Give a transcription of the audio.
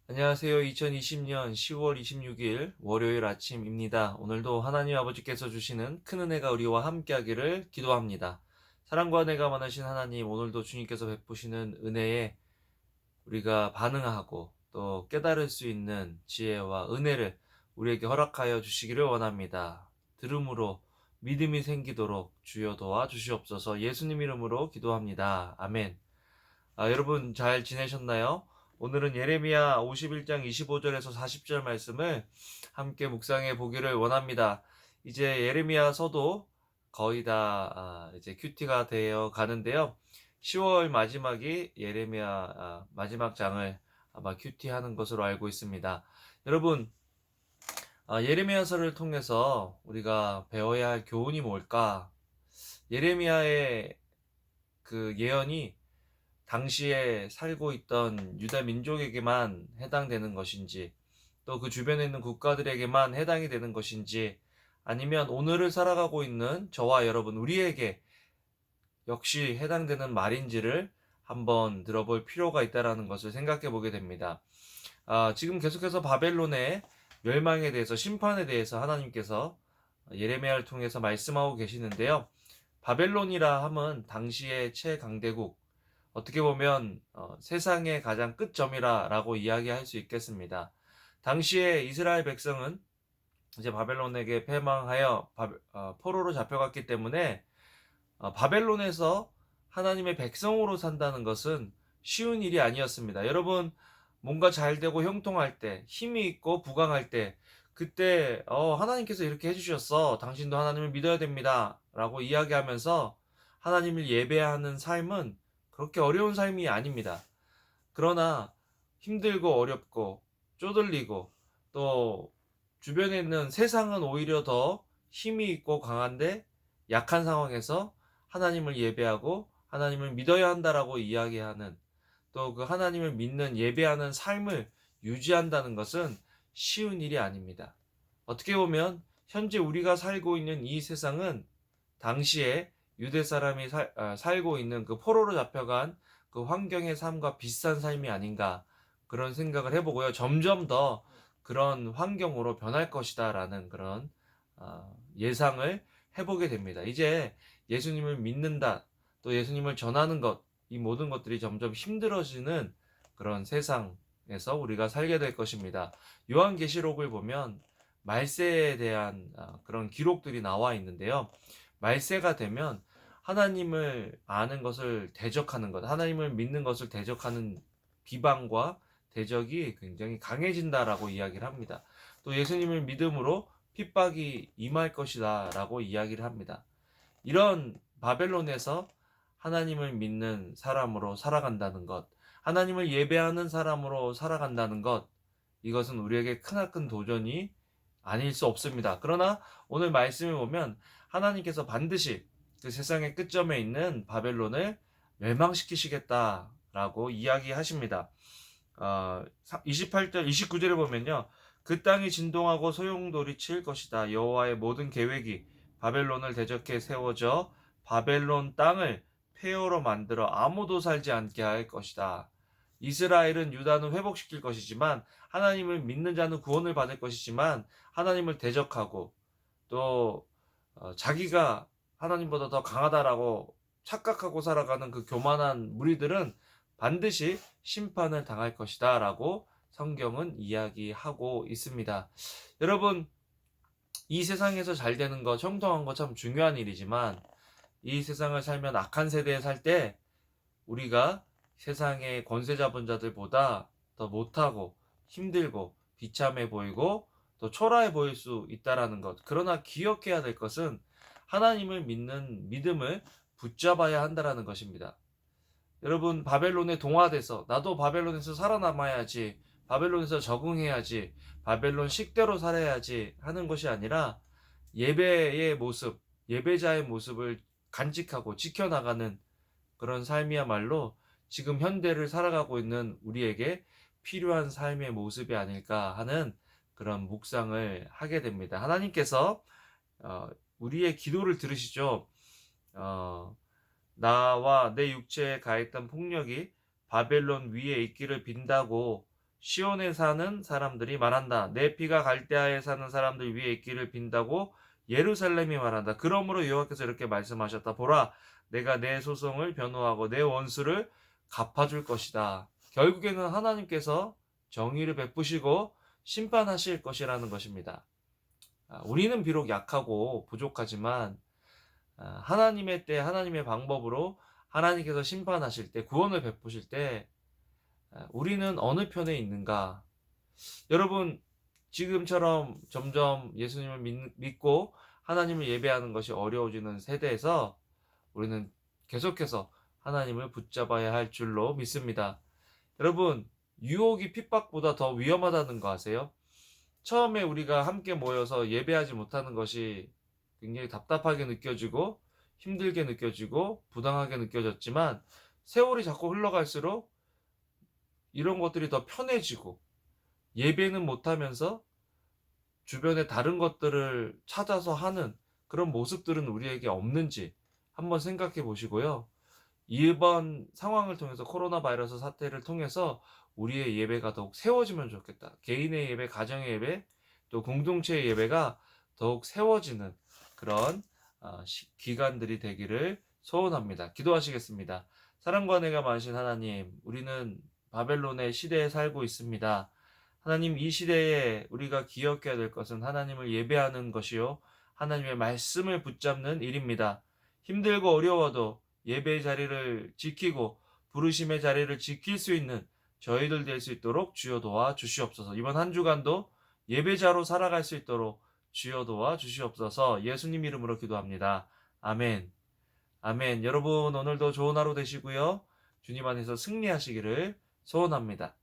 안녕하세요. 2020년 10월 26일 월요일 아침입니다. 오늘도 하나님 아버지께서 주시는 큰 은혜가 우리와 함께하기를 기도합니다. 사랑과 은혜가 많으신 하나님, 오늘도 주님께서 베푸시는 은혜에 우리가 반응하고 또 깨달을 수 있는 지혜와 은혜를 우리에게 허락하여 주시기를 원합니다. 들음으로 믿음이 생기도록 주여 도와주시옵소서. 예수님 이름으로 기도합니다. 아멘. 여러분 잘 지내셨나요? 오늘은 예레미야 51장 25절에서 40절 말씀을 함께 묵상해 보기를 원합니다. 이제 예레미야서도 거의 다 이제 큐티가 되어 가는데요. 10월 마지막이 예레미야 마지막 장을 아마 큐티하는 것으로 알고 있습니다. 여러분, 예레미야서를 통해서 우리가 배워야 할 교훈이 뭘까? 예레미야의 그 예언이 당시에 살고 있던 유다 민족에게만 해당되는 것인지, 또 그 주변에 있는 국가들에게만 해당이 되는 것인지, 아니면 오늘을 살아가고 있는 저와 여러분, 우리에게 역시 해당되는 말인지를 한번 들어볼 필요가 있다라는 것을 생각해 보게 됩니다. 지금 계속해서 바벨론의 멸망에 대해서, 심판에 대해서 하나님께서 예레미야를 통해서 말씀하고 계시는데요. 바벨론이라 함은 당시의 최강대국, 어떻게 보면 세상의 가장 끝점이라고 이야기할 수 있겠습니다. 당시에 이스라엘 백성은 이제 바벨론에게 패망하여 포로로 잡혀갔기 때문에 바벨론에서 하나님의 백성으로 산다는 것은 쉬운 일이 아니었습니다. 여러분, 뭔가 잘 되고 형통할 때, 힘이 있고 부강할 때, 그때 하나님께서 이렇게 해주셨어, 당신도 하나님을 믿어야 됩니다 라고 이야기하면서 하나님을 예배하는 삶은 그렇게 어려운 삶이 아닙니다. 그러나 힘들고 어렵고 쪼들리고 또 주변에 있는 세상은 오히려 더 힘이 있고 강한데, 약한 상황에서 하나님을 예배하고 하나님을 믿어야 한다라고 이야기하는, 또 그 하나님을 믿는 예배하는 삶을 유지한다는 것은 쉬운 일이 아닙니다. 어떻게 보면 현재 우리가 살고 있는 이 세상은 당시에 유대 사람이 살고 있는 그 포로로 잡혀간 그 환경의 삶과 비슷한 삶이 아닌가, 그런 생각을 해보고요. 점점 더 그런 환경으로 변할 것이다라는 그런 예상을 해보게 됩니다. 이제 예수님을 믿는다, 또 예수님을 전하는 것, 이 모든 것들이 점점 힘들어지는 그런 세상에서 우리가 살게 될 것입니다. 요한계시록을 보면 말세에 대한 그런 기록들이 나와 있는데요. 말세가 되면 하나님을 아는 것을 대적하는 것, 하나님을 믿는 것을 대적하는 비방과 대적이 굉장히 강해진다라고 이야기를 합니다. 또 예수님을 믿음으로 핍박이 임할 것이다라고 이야기를 합니다. 이런 바벨론에서 하나님을 믿는 사람으로 살아간다는 것, 하나님을 예배하는 사람으로 살아간다는 것, 이것은 우리에게 크나큰 도전이 아닐 수 없습니다. 그러나 오늘 말씀을 보면 하나님께서 반드시 그 세상의 끝점에 있는 바벨론을 멸망시키시겠다라고 이야기하십니다. 28절, 29절에 보면요. 그 땅이 진동하고 소용돌이칠 것이다. 여호와의 모든 계획이 바벨론을 대적해 세워져 바벨론 땅을 폐허로 만들어 아무도 살지 않게 할 것이다. 이스라엘은 유다는 회복시킬 것이지만, 하나님을 믿는 자는 구원을 받을 것이지만, 하나님을 대적하고 또 자기가 하나님보다 더 강하다라고 착각하고 살아가는 그 교만한 무리들은 반드시 심판을 당할 것이다 라고 성경은 이야기하고 있습니다. 여러분, 이 세상에서 잘 되는 거, 형통한 거 참 중요한 일이지만, 이 세상을 살면 악한 세대에 살 때 우리가 세상의 권세 잡은 자들보다 더 못하고 힘들고 비참해 보이고 또 초라해 보일 수 있다라는 것. 그러나 기억해야 될 것은 하나님을 믿는 믿음을 붙잡아야 한다라는 것입니다. 여러분, 바벨론에 동화돼서 나도 바벨론에서 살아남아야지, 바벨론에서 적응해야지, 바벨론 식대로 살아야지 하는 것이 아니라, 예배의 모습, 예배자의 모습을 간직하고 지켜나가는 그런 삶이야말로 지금 현대를 살아가고 있는 우리에게 필요한 삶의 모습이 아닐까 하는 그런 묵상을 하게 됩니다. 하나님께서 우리의 기도를 들으시죠. 어, 나와 내 육체에 가했던 폭력이 바벨론 위에 있기를 빈다고 시온에 사는 사람들이 말한다. 내 피가 갈대아에 사는 사람들 위에 있기를 빈다고 예루살렘이 말한다. 그러므로 여호와께서 이렇게 말씀하셨다. 보라, 내가 내 소송을 변호하고 내 원수를 갚아줄 것이다. 결국에는 하나님께서 정의를 베푸시고 심판하실 것이라는 것입니다. 우리는 비록 약하고 부족하지만 하나님의 때 하나님의 방법으로 하나님께서 심판하실 때 구원을 베푸실 때 우리는 어느 편에 있는가? 여러분, 지금처럼 점점 예수님을 믿고 하나님을 예배하는 것이 어려워지는 세대에서 우리는 계속해서 하나님을 붙잡아야 할 줄로 믿습니다. 여러분, 유혹이 핍박보다 더 위험하다는 거 아세요? 처음에 우리가 함께 모여서 예배하지 못하는 것이 굉장히 답답하게 느껴지고 힘들게 느껴지고 부당하게 느껴졌지만 세월이 자꾸 흘러갈수록 이런 것들이 더 편해지고 예배는 못하면서 주변에 다른 것들을 찾아서 하는 그런 모습들은 우리에게 없는지 한번 생각해 보시고요. 이번 상황을 통해서 코로나 바이러스 사태를 통해서 우리의 예배가 더욱 세워지면 좋겠다. 개인의 예배, 가정의 예배, 또 공동체의 예배가 더욱 세워지는 그런 기간들이 되기를 소원합니다. 기도하시겠습니다. 사랑과 은혜가 많으신 하나님, 우리는 바벨론의 시대에 살고 있습니다. 하나님, 이 시대에 우리가 기억해야 될 것은 하나님을 예배하는 것이요, 하나님의 말씀을 붙잡는 일입니다. 힘들고 어려워도 예배의 자리를 지키고 부르심의 자리를 지킬 수 있는 저희들 될 수 있도록 주여 도와 주시옵소서. 이번 한 주간도 예배자로 살아갈 수 있도록 주여 도와 주시옵소서. 예수님 이름으로 기도합니다. 아멘. 아멘. 여러분, 오늘도 좋은 하루 되시고요. 주님 안에서 승리하시기를 소원합니다.